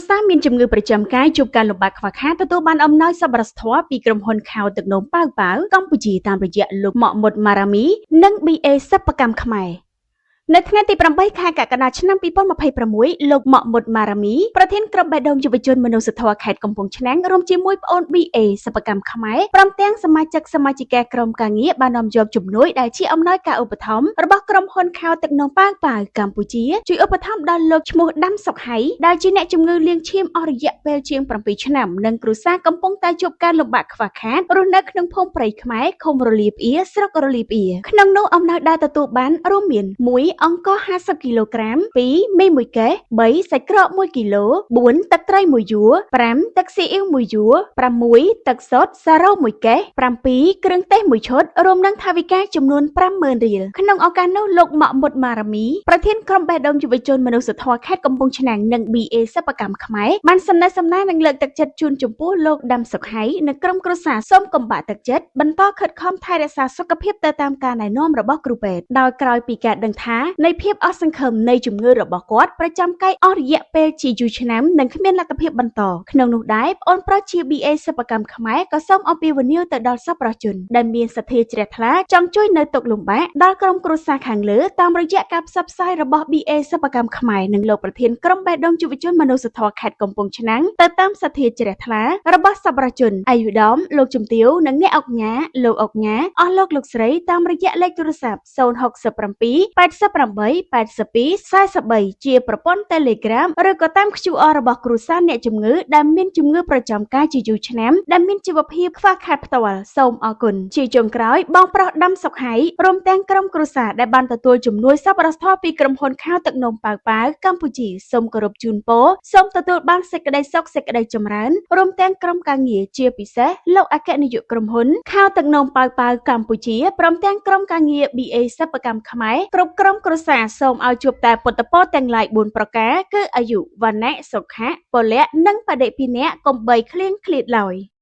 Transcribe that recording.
សាមានជំងឺប្រចាំកាយជួបការលំបាកខ្វះខាតទទួលបានអំណោយសប្បុរសធម៌ពីក្រុមហ៊ុនខោទឹកនោមប៉ាវកម្ពុជាតាមរយៈលោកម៉ាក់មុតម៉ារ៉ាមីនិង BA សិប្បកម្មខ្មែរនៅថ្ងៃទី8 ខែកក្កដាឆ្នាំ2026លោកម៉ាក់មុតម៉ារ៉ាមីប្រធានក្រុមបេះដូងយុវជនមនុស្សធម៌ខេត្តកំពង់ឆ្នាំងរួមជាមួយប្អូន BA សិប្បកម្មខ្មែរព្រមទាំងសមាជិកាក្រុមការងារបាននាំយកជំនួយដែលជាអំណោយការឧបត្ថម្ភរបស់ក្រុមហ៊ុនខោទឹកនោមប៉ាវកម្ពុជាជួយឧបត្ថម្ភដល់លោកឈ្មោះដាំសុកហៃដែលជាអ្នកជំងឺលាងឈាមអស់រយៈពេលជាង7ឆ្នាំនិងគ្រួសារកំពុងតែជួបការលំបាកខ្វះខាតរស់នៅក្នុងភូមិព្រៃខ្មែរឃុំរលាផ្អៀស្រុករលាផ្អៀក្នុងនោះអំណោយដែលទទួលបានរួមមាន1អង្ករ50គីឡូក្រាម2មី1កេស3សាច់ក្រក1គីឡូ4ទឹកត្រី1យួរ5ទឹកស៊ីអ៊ីវ1យួរ6ទឹកសុទ្ធសារ៉ូ1កេស7គ្រឿងទេស1ឈុតរួមនឹងថវិកាចំនួន50000រៀលក្នុងឱកាសនោះលោកម៉ាក់មុតម៉ារ៉ាមីប្រធានក្រុមបេះដូងយុវជនមនុស្សធម៌ខេត្តកំពង់ឆ្នាំងនិង BA សិប្បកម្មខ្មែរបានសំណេះសំណាលនិងលើកទឹកចិត្តជូនចំពោះលោកដាំសុកហៃនិងក្រុមគ្រួសារសូមកុំបាក់ទឹកចិត្តបន្តខិតខំថែរក្សាសុខភាពទៅតាមការណែនាំរបស់គ្រូពេទ្យដោយក្រោយពីការដឹងថានៃភាពអស់សង្ឃឹមនៃជំងឺរបស់គាត់ប្រចាំកាយអស់រយៈពេលជាយូរឆ្នាំនិងគ្មានលទ្ធភាពបន្តក្នុងនោះដែរប្អូនប្រុសជា BA សិប្បកម្មខ្មែរក៏សូមអំពាវនាវទៅដល់សប្បុរសជនដែលមានសទ្ធាជ្រះថ្លាចង់ជួយនៅទុក្ខលំបាកដល់ក្រុមគ្រួសារខាងលើតាមរយៈការផ្សព្វផ្សាយរបស់ BA សិប្បកម្មខ្មែរនិងលោកប្រធានក្រុមបេះដូងយុវជនមនុស្សធម៌ខេត្តកំពង់ឆ្នាំងទៅតាមសទ្ធាជ្រះថ្លារបស់សប្បុរសជនអាយុដំលោកជំទាវនិងអ្នកអង្គញាលោកអង្គញាអស់លោកស្រីតាមរយៈលេខទូរស័ព្ទ067 88 82 43ជាប្រព័ន្ធ Telegram ឬក៏តាម QR របស់គ្រួសារអ្នកជំងឺដែលមានជំងឺប្រចាំកាយជាយូរឆ្នាំដែលមានជីវភាពខ្វះខាតផ្ទាល់សូមអរគុណជាចុងក្រោយបងប្រុសដាំសុកហៃរួមទាំងក្រុមគ្រួសារដែលបានទទួលជំនួយសប្បុរសធម៌ពីក្រុមហ៊ុនខោទឹកនោមប៉ាវកម្ពុជាសូមគោរពជូនពរសូមទទួលបានសេចក្តីសុខសេចក្តីចម្រើនរួមទាំងក្រុមការងារជាពិសេសលោកអគ្គនាយកក្រុមហ៊ុនខោទឹកនោមប៉ាវកម្ពុជាព្រមទាំងក្រុមការងារ BA សិប្បកម្មខ្មែរគ្រប់ក្រុមគ្រួសារសូមឲ្យជួបតែពុទ្ធពរទាំងឡាយ4ប្រការគឺអាយុវណ្ណៈសុខៈពលៈនិងបដិភិនៈកុំបីឃ្លៀងឃ្លាតឡើយ